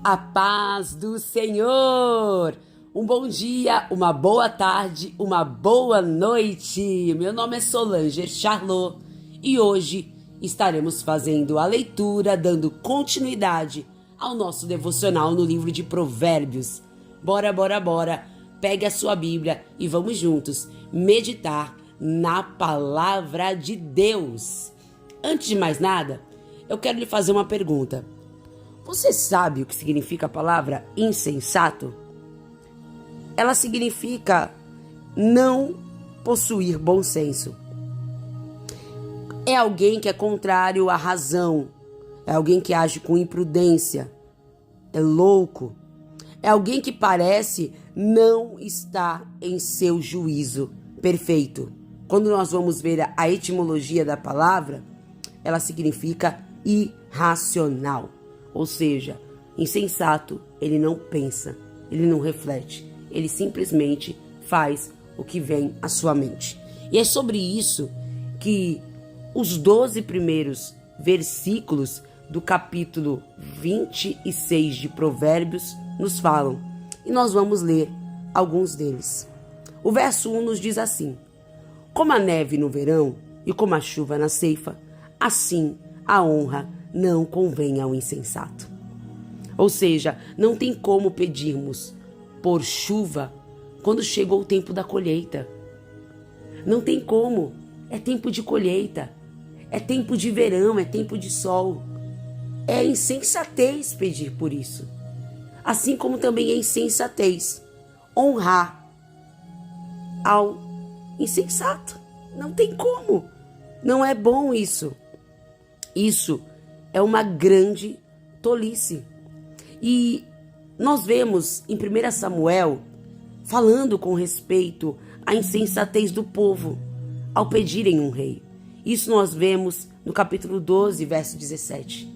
A paz do Senhor! Um bom dia, uma boa tarde, uma boa noite! Meu nome é Solange Charlot e hoje estaremos fazendo a leitura, dando continuidade ao nosso devocional no livro de Provérbios. Bora! Pegue a sua Bíblia e vamos juntos meditar na palavra de Deus. Antes de mais nada, eu quero lhe fazer uma pergunta. Você sabe o que significa a palavra insensato? Ela significa não possuir bom senso. É alguém que é contrário à razão. É alguém que age com imprudência. É louco. É alguém que parece não estar em seu juízo perfeito. Quando nós vamos ver a etimologia da palavra, ela significa irracional. Ou seja, insensato, ele não pensa, ele não reflete, ele simplesmente faz o que vem à sua mente. E é sobre isso que os 12 primeiros versículos do capítulo 26 de Provérbios nos falam. E nós vamos ler alguns deles. O verso 1 nos diz assim: como a neve no verão e como a chuva na ceifa, assim a honra não convém ao insensato. Ou seja, não tem como pedirmos por chuva quando chegou o tempo da colheita. Não tem como. É tempo de colheita. É tempo de verão, é tempo de sol. É insensatez pedir por isso. Assim como também é insensatez honrar ao insensato. Não tem como. Não é bom isso. Isso é uma grande tolice. E nós vemos em 1 Samuel falando com respeito à insensatez do povo ao pedirem um rei. Isso nós vemos no capítulo 12, verso 17.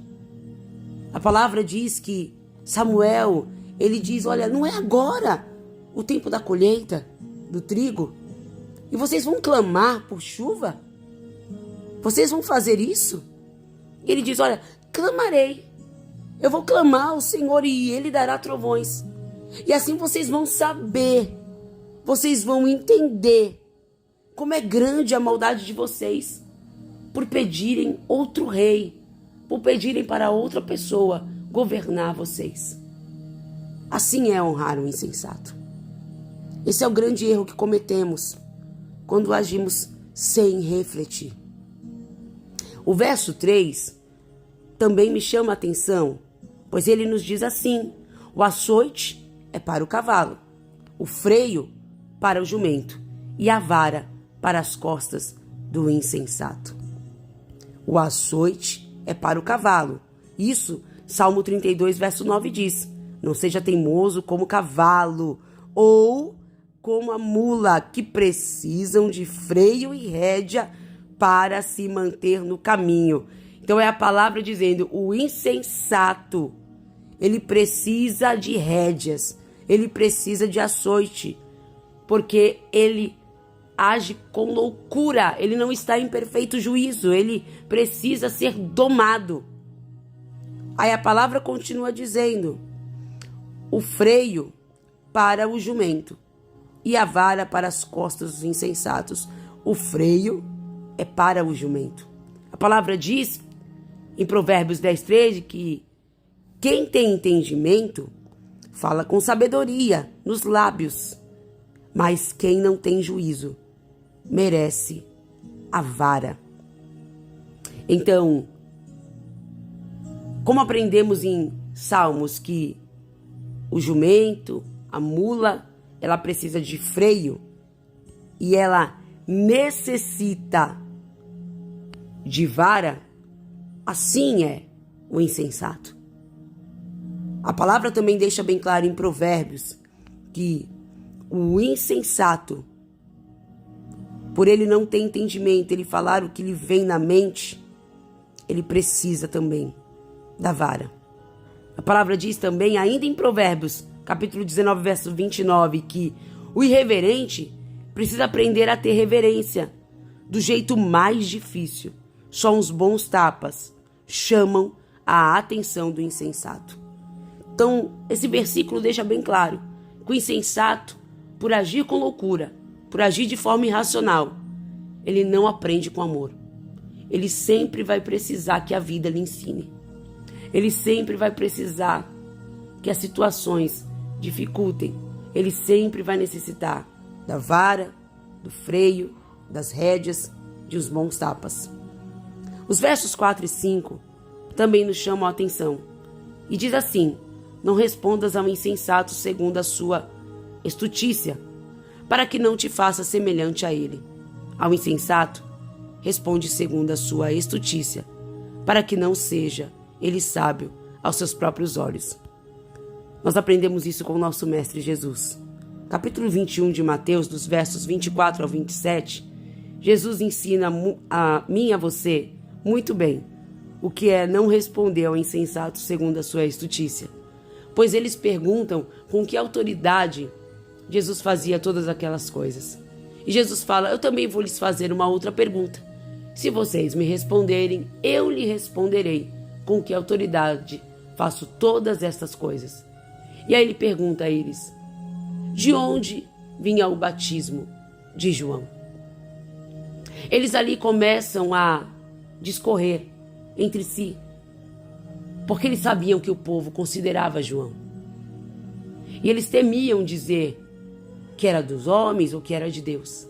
A palavra diz que Samuel, ele diz, olha, não é agora o tempo da colheita do trigo e vocês vão clamar por chuva? Vocês vão fazer isso? Ele diz, olha, clamarei. Eu vou clamar ao Senhor e Ele dará trovões. E assim vocês vão saber, vocês vão entender como é grande a maldade de vocês por pedirem outro rei, por pedirem para outra pessoa governar vocês. Assim é honrar o insensato. Esse é o grande erro que cometemos quando agimos sem refletir. O verso 3 também me chama a atenção, pois ele nos diz assim: o açoite é para o cavalo, o freio para o jumento e a vara para as costas do insensato. O açoite é para o cavalo. Isso, Salmo 32, verso 9 diz: não seja teimoso como o cavalo ou como a mula, que precisam de freio e rédea para se manter no caminho. Então é a palavra dizendo, o insensato, ele precisa de rédeas, ele precisa de açoite, porque ele age com loucura, ele não está em perfeito juízo, ele precisa ser domado. Aí a palavra continua dizendo, o freio para o jumento e a vara para as costas dos insensatos. O freio é para o jumento. A palavra diz em Provérbios 10:13 que quem tem entendimento fala com sabedoria nos lábios, mas quem não tem juízo merece a vara. Então, como aprendemos em Salmos que o jumento, a mula, ela precisa de freio e ela necessita de vara, assim é o insensato. A palavra também deixa bem claro em Provérbios que o insensato, por ele não ter entendimento, ele falar o que lhe vem na mente, ele precisa também da vara. A palavra diz também, ainda em Provérbios, capítulo 19, verso 29, que o irreverente precisa aprender a ter reverência do jeito mais difícil. Só uns bons tapas chamam a atenção do insensato. Então, esse versículo deixa bem claro que o insensato, por agir com loucura, por agir de forma irracional, ele não aprende com amor. Ele sempre vai precisar que a vida lhe ensine. Ele sempre vai precisar que as situações dificultem. Ele sempre vai necessitar da vara, do freio, das rédeas, de uns bons tapas. Os versos 4 e 5 também nos chamam a atenção. E diz assim: não respondas ao insensato segundo a sua estutícia, para que não te faça semelhante a ele. Ao insensato, responde segundo a sua estutícia, para que não seja ele sábio aos seus próprios olhos. Nós aprendemos isso com o nosso Mestre Jesus. Capítulo 21 de Mateus, dos versos 24 ao 27, Jesus ensina a mim e a você muito bem o que é não responder ao insensato segundo a sua estutícia. Pois eles perguntam com que autoridade Jesus fazia todas aquelas coisas. E Jesus fala: eu também vou lhes fazer uma outra pergunta. Se vocês me responderem, eu lhe responderei com que autoridade faço todas estas coisas. E aí ele pergunta a eles: de onde vinha o batismo de João? Eles ali começam a discorrer entre si, porque eles sabiam que o povo considerava João. E eles temiam dizer que era dos homens ou que era de Deus.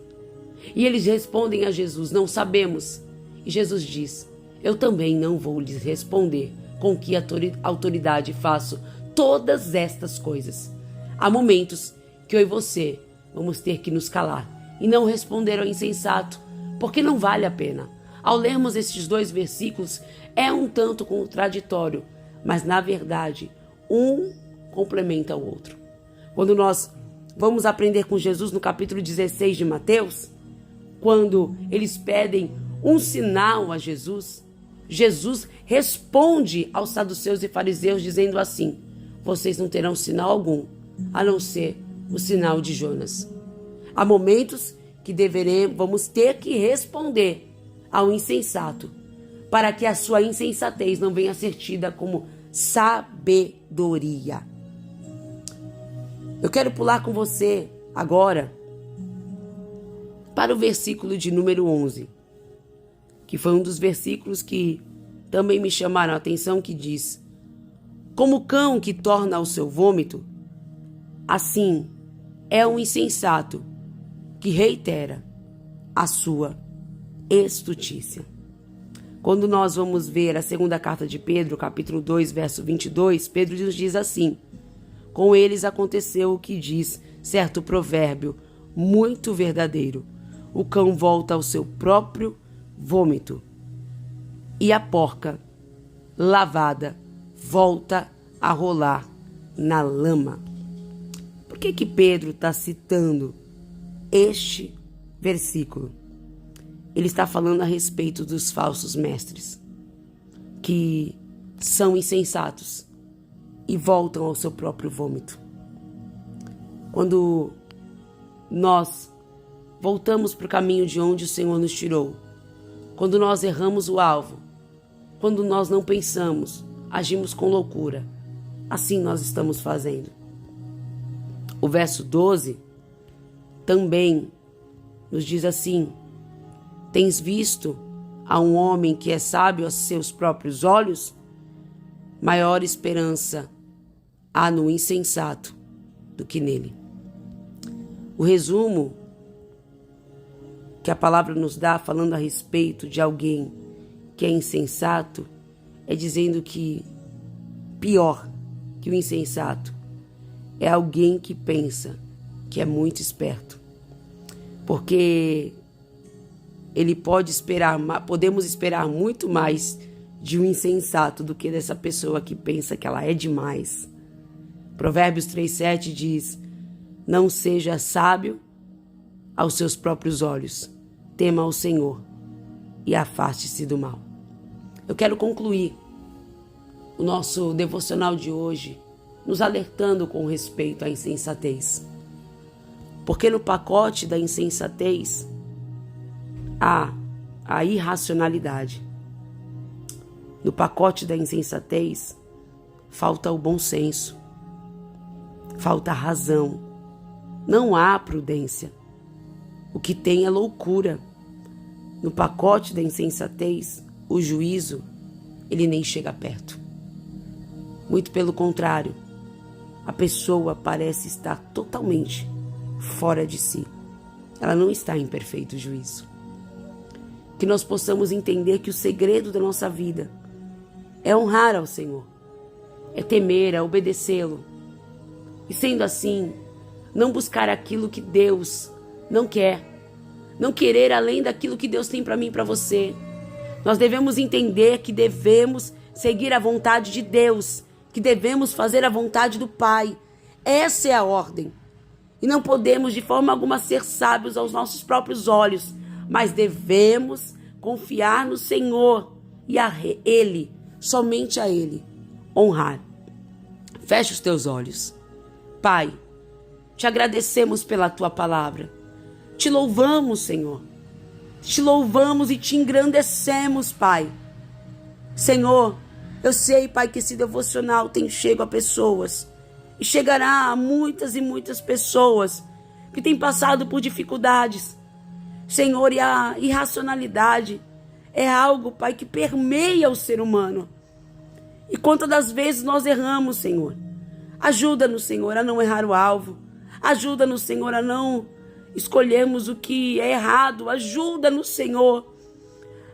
E eles respondem a Jesus: não sabemos. E Jesus diz: eu também não vou lhes responder com que autoridade faço todas estas coisas. Há momentos que eu e você vamos ter que nos calar e não responder ao insensato, porque não vale a pena. Ao lermos esses dois versículos, é um tanto contraditório, mas na verdade, um complementa o outro. Quando nós vamos aprender com Jesus no capítulo 16 de Mateus, quando eles pedem um sinal a Jesus, Jesus responde aos saduceus e fariseus dizendo assim: vocês não terão sinal algum, a não ser o sinal de Jonas. Há momentos que vamos ter que responder ao insensato, para que a sua insensatez não venha a ser tida como sabedoria. Eu quero pular com você agora para o versículo de número 11, que foi um dos versículos que também me chamaram a atenção, que diz: como o cão que torna ao seu vômito, assim é um insensato que reitera a sua estutícia. Quando nós vamos ver a segunda carta de Pedro, capítulo 2, verso 22, Pedro nos diz assim: com eles aconteceu o que diz certo provérbio muito verdadeiro: o cão volta ao seu próprio vômito, e a porca lavada volta a rolar na lama. Por que Pedro está citando este versículo? Ele está falando a respeito dos falsos mestres, que são insensatos e voltam ao seu próprio vômito. Quando nós voltamos para o caminho de onde o Senhor nos tirou, quando nós erramos o alvo, quando nós não pensamos, agimos com loucura, assim nós estamos fazendo. O verso 12 também nos diz assim: tens visto a um homem que é sábio aos seus próprios olhos? Maior esperança há no insensato do que nele. O resumo que a palavra nos dá, falando a respeito de alguém que é insensato, é dizendo que pior que o insensato é alguém que pensa que é muito esperto, porque ele podemos esperar muito mais de um insensato do que dessa pessoa que pensa que ela é demais. Provérbios 3:7 diz: não seja sábio aos seus próprios olhos, tema ao Senhor e afaste-se do mal. Eu quero concluir o nosso devocional de hoje nos alertando com respeito à insensatez, porque no pacote da insensatez há a irracionalidade. No pacote da insensatez falta o bom senso, falta a razão, não há prudência. O que tem é loucura. No pacote da insensatez, o juízo, ele nem chega perto. Muito pelo contrário, a pessoa parece estar totalmente fora de si. Ela não está em perfeito juízo. Que nós possamos entender que o segredo da nossa vida é honrar ao Senhor, é temer, é obedecê-lo. E sendo assim, não buscar aquilo que Deus não quer, não querer além daquilo que Deus tem para mim e para você. Nós devemos entender que devemos seguir a vontade de Deus, que devemos fazer a vontade do Pai. Essa é a ordem. E não podemos de forma alguma ser sábios aos nossos próprios olhos, mas devemos confiar no Senhor e a Ele, somente a Ele, honrar. Feche os teus olhos. Pai, te agradecemos pela tua palavra. Te louvamos, Senhor. Te louvamos e te engrandecemos, Pai. Senhor, eu sei, Pai, que esse devocional tem chego a pessoas. E chegará a muitas e muitas pessoas que têm passado por dificuldades. Senhor, e a irracionalidade é algo, Pai, que permeia o ser humano. E quantas das vezes nós erramos, Senhor. Ajuda-nos, Senhor, a não errar o alvo. Ajuda-nos, Senhor, a não escolhermos o que é errado. Ajuda-nos, Senhor,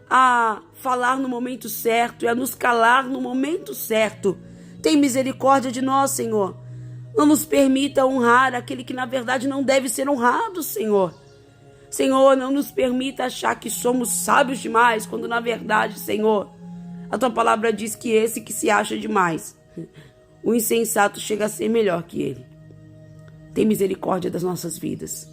a falar no momento certo e a nos calar no momento certo. Tem misericórdia de nós, Senhor. Não nos permita honrar aquele que na verdade não deve ser honrado, Senhor. Senhor, não nos permita achar que somos sábios demais, quando na verdade, Senhor, a tua palavra diz que esse que se acha demais, o insensato chega a ser melhor que ele. Tem misericórdia das nossas vidas.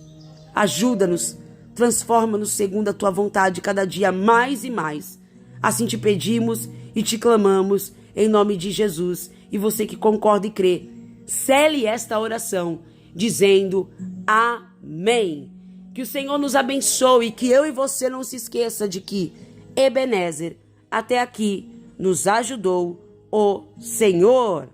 Ajuda-nos, transforma-nos segundo a tua vontade cada dia mais e mais. Assim te pedimos e te clamamos em nome de Jesus. E você que concorda e crê, cele esta oração dizendo amém. Que o Senhor nos abençoe e que eu e você não se esqueça de que Ebenezer até aqui nos ajudou o Senhor.